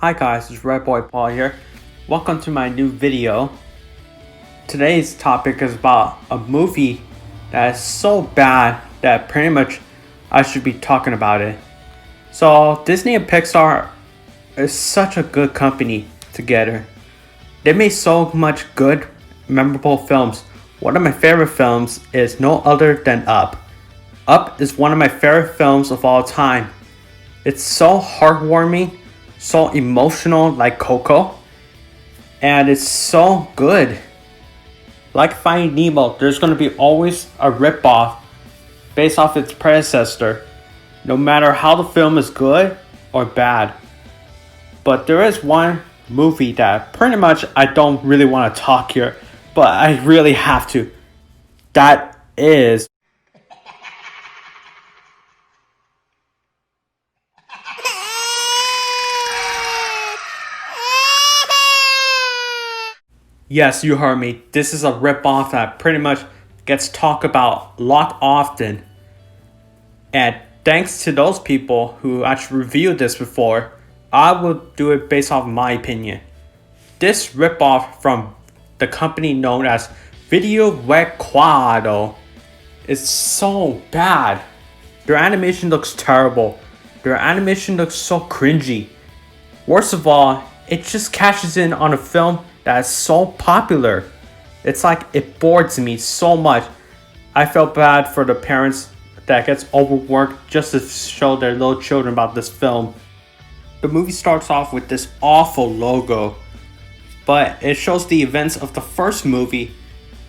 Hi guys, it's Red Boy Paul here. Welcome to my new video. Today's topic is about a movie that is so bad that pretty much I should be talking about it. So Disney and Pixar is such a good company together. They made so much good, memorable films. One of my favorite films is no other than Up. Up is one of my favorite films of all time. It's so heartwarming, so emotional like Coco, and it's so good. Like Finding Nemo, there's going to be always a ripoff based off its predecessor, no matter how the film is good or bad. But there is one movie that pretty much I don't really want to talk here, but I really have to. That is Yes, you heard me. This is a ripoff that pretty much gets talked about a lot often. And thanks to those people who actually reviewed this before, I will do it based off my opinion. This ripoff from the company known as Video Recuado is so bad. Their animation looks terrible. Their animation looks so cringy. Worst of all, it just cashes in on a film that is so popular. It's like it bores me so much. I felt bad for the parents that gets overworked just to show their little children about this film. The movie starts off with this awful logo, but it shows the events of the first movie,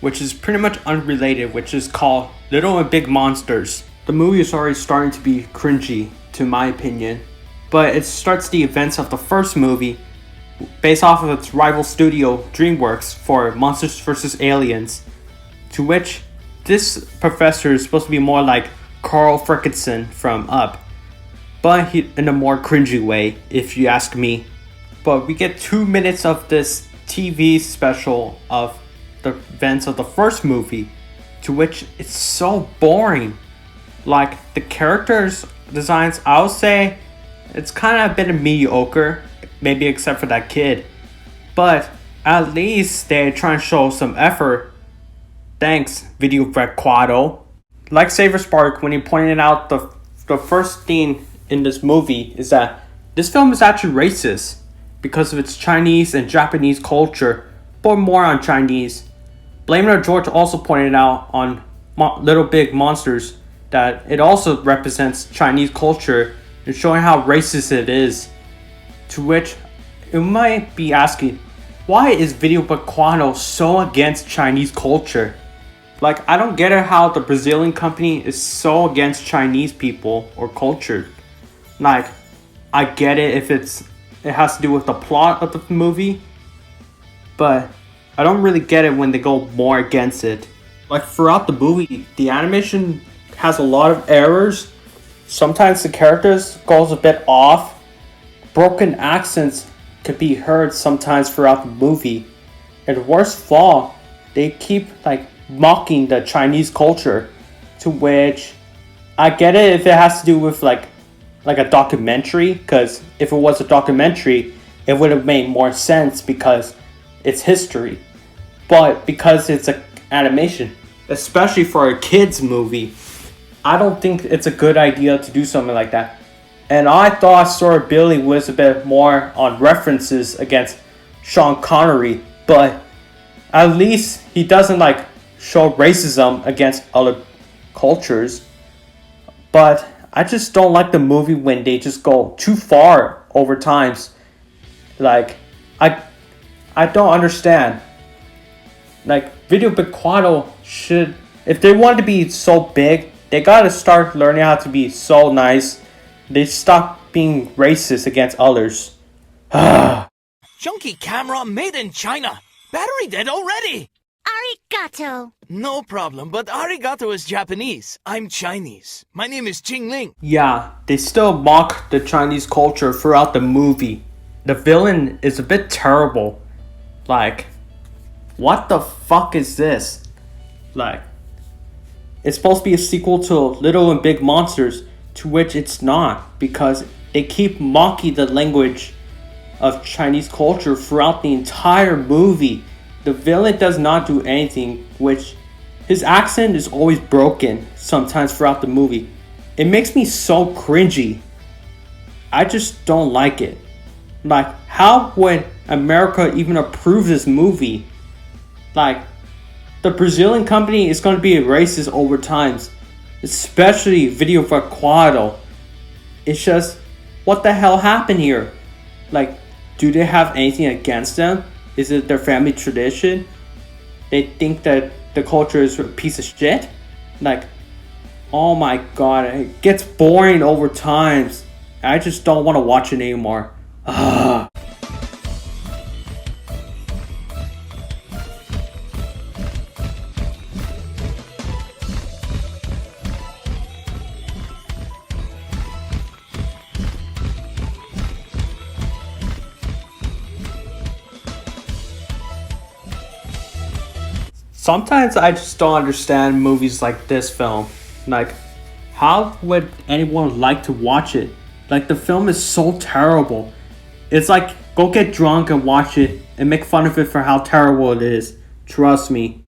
which is pretty much unrelated, which is called Little and Big Monsters. The movie is already starting to be cringy, to my opinion, but it starts the events of the first movie based off of its rival studio DreamWorks for Monsters vs. Aliens, to which this professor is supposed to be more like Carl Ferguson from Up, but in a more cringy way, if you ask me. But we get 2 minutes of this TV special of the events of the first movie, to which it's so boring. Like, the characters designs, I would say it's kind of a bit mediocre, maybe except for that kid, but at least they try and show some effort. Thanks, Video Recuado. Like Saver Spark when he pointed out the first thing in this movie is that this film is actually racist because of its Chinese and Japanese culture, but more on Chinese. Blamer George also pointed out on Little Big Monsters that it also represents Chinese culture and showing how racist it is. To which you might be asking, why is Video Recuado so against Chinese culture? Like, I don't get it how the Brazilian company is so against Chinese people or culture. Like, I get it if it has to do with the plot of the movie, but I don't really get it when they go more against it. Like, throughout the movie, the animation has a lot of errors. Sometimes the characters goes a bit off. Broken accents could be heard sometimes throughout the movie. And worst of all, they keep like mocking the Chinese culture, to which I get it if it has to do with like a documentary, because if it was a documentary, it would have made more sense because it's history. But because it's an animation, especially for a kids movie, I don't think it's a good idea to do something like that. And I thought Sora Billy was a bit more on references against Sean Connery, but at least he doesn't like show racism against other cultures. But I just don't like the movie when they just go too far over times. Like, I don't understand. Like, Video Recuado should, if they want to be so big, they gotta start learning how to be so nice. They stop being racist against others. Junky camera made in China. Battery dead already. Arigato. No problem, but arigato is Japanese. I'm Chinese. My name is Jing Ling. Yeah, they still mock the Chinese culture throughout the movie. The villain is a bit terrible. Like, what the fuck is this? Like, it's supposed to be a sequel to Little and Big Monsters, to which it's not, because they keep mocking the language of Chinese culture throughout the entire movie. The villain does not do anything, which his accent is always broken sometimes throughout the movie. It makes me so cringy. I just don't like it. Like, how would America even approve this movie? Like, the Brazilian company is going to be racist over time, especially Video Vaquado. It's just, what the hell happened here? Like, do they have anything against them? Is it their family tradition? They think that the culture is a piece of shit? Like, oh my god, it gets boring over time. I just don't want to watch it anymore. Ugh. Sometimes I just don't understand movies like this film. Like, how would anyone like to watch it? Like, the film is so terrible. It's like, go get drunk and watch it and make fun of it for how terrible it is. Trust me.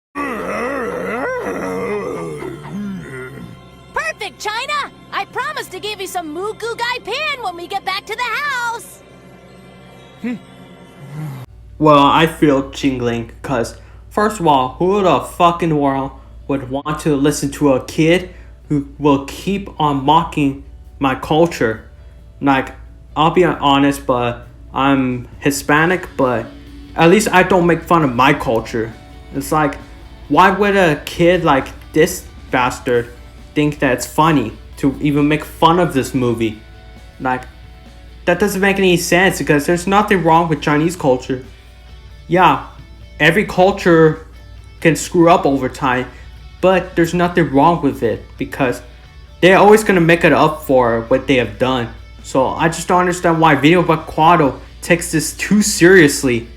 Perfect, China! I promise to give you some moo goo gai pan when we get back to the house! Well, I feel jingling because, first of all, who the fuck in the world would want to listen to a kid who will keep on mocking my culture? Like, I'll be honest, but I'm Hispanic, but at least I don't make fun of my culture. It's like, why would a kid like this bastard think that it's funny to even make fun of this movie? Like, that doesn't make any sense because there's nothing wrong with Chinese culture. Yeah, every culture can screw up over time, but there's nothing wrong with it because they're always going to make it up for what they have done. So I just don't understand why Video Vaquado takes this too seriously.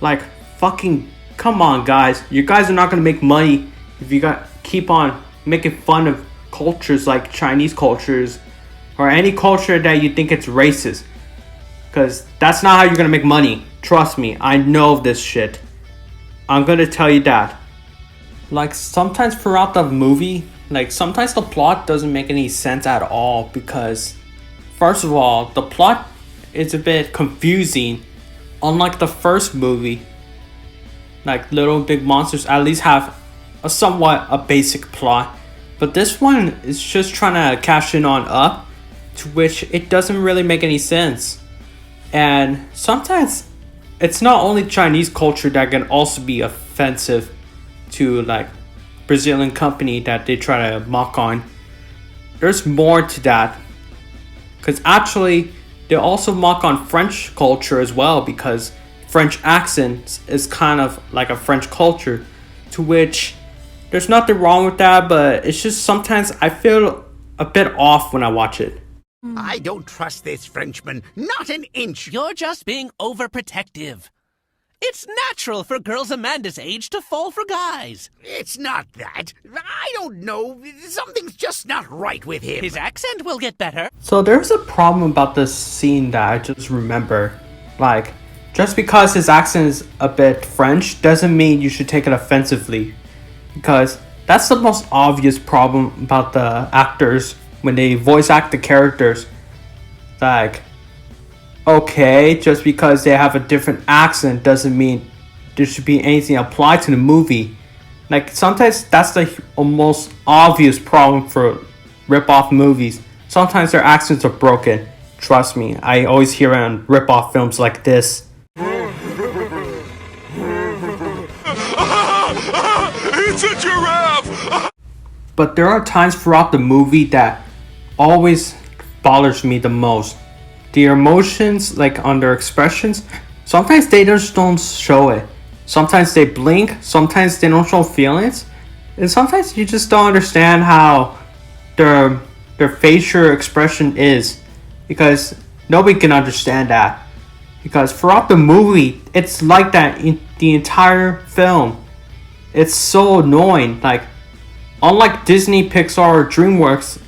Like, fucking, come on guys. You guys are not going to make money if you keep on making fun of cultures like Chinese cultures or any culture that you think it's racist. Because that's not how you're going to make money. Trust me, I know this shit. I'm going to tell you that. Like, sometimes throughout the movie, like, sometimes the plot doesn't make any sense at all because, first of all, the plot is a bit confusing. Unlike the first movie, like Little Big Monsters at least have a basic plot. But this one is just trying to cash in on Up, to which it doesn't really make any sense. And sometimes it's not only Chinese culture that can also be offensive to like Brazilian company that they try to mock on. There's more to that. Because actually, they also mock on French culture as well because French accent is kind of like a French culture, to which there's nothing wrong with that, but it's just sometimes I feel a bit off when I watch it. I don't trust this Frenchman, not an inch. You're just being overprotective. It's natural for girls Amanda's age to fall for guys. It's not that. I don't know. Something's just not right with him. His accent will get better. So there's a problem about this scene that I just remember. Like, just because his accent is a bit French doesn't mean you should take it offensively. Because that's the most obvious problem about the actors when they voice act the characters. Like, okay, just because they have a different accent doesn't mean there should be anything applied to the movie. Like, sometimes that's the most obvious problem for rip-off movies. Sometimes their accents are broken. Trust me, I always hear it on rip-off films like this. It's a giraffe! But there are times throughout the movie that always bothers me the most. Their emotions, like on their expressions, sometimes they just don't show it. Sometimes they blink, sometimes they don't show feelings, and sometimes you just don't understand how their facial expression is, because nobody can understand that. Because throughout the movie, it's like that in the entire film. It's so annoying. Like, unlike Disney, Pixar, or DreamWorks,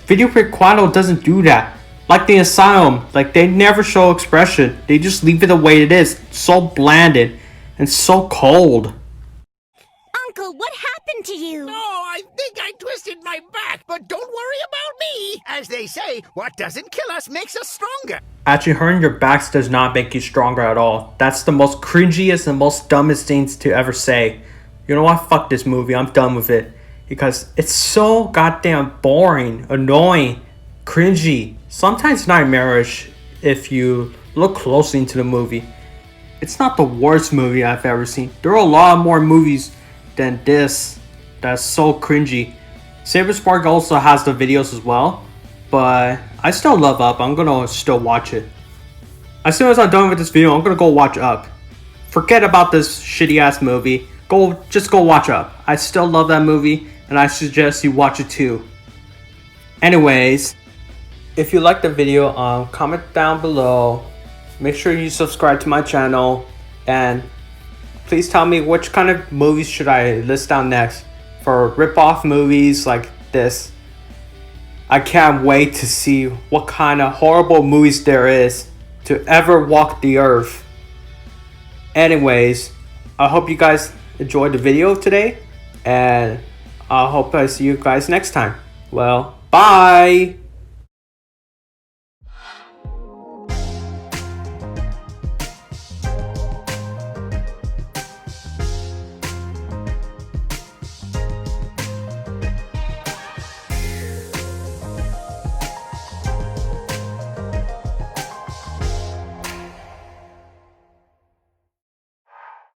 Video Vaquado doesn't do that. Like the asylum, like they never show expression. They just leave it the way it is. So blanded and so cold. Uncle, what happened to you? No, I think I twisted my back, but don't worry about me. As they say, what doesn't kill us makes us stronger. Actually, hurting your backs does not make you stronger at all. That's the most cringiest and most dumbest things to ever say. You know what? Fuck this movie. I'm done with it. Because it's so goddamn boring, annoying, cringy, sometimes nightmarish if you look closely into the movie. It's not the worst movie I've ever seen. There are a lot more movies than this that's so cringy. Saber Spark also has the videos as well, but I still love Up. I'm gonna still watch it. As soon as I'm done with this video, I'm gonna go watch Up. Forget about this shitty ass movie. Just go watch Up. I still love that movie, and I suggest you watch it too. Anyways, if you like the video, comment down below. Make sure you subscribe to my channel, and please tell me which kind of movies should I list down next for rip-off movies like this. I can't wait to see what kind of horrible movies there is to ever walk the earth. Anyways, I hope you guys enjoyed the video today, and I hope I see you guys next time. Well, bye!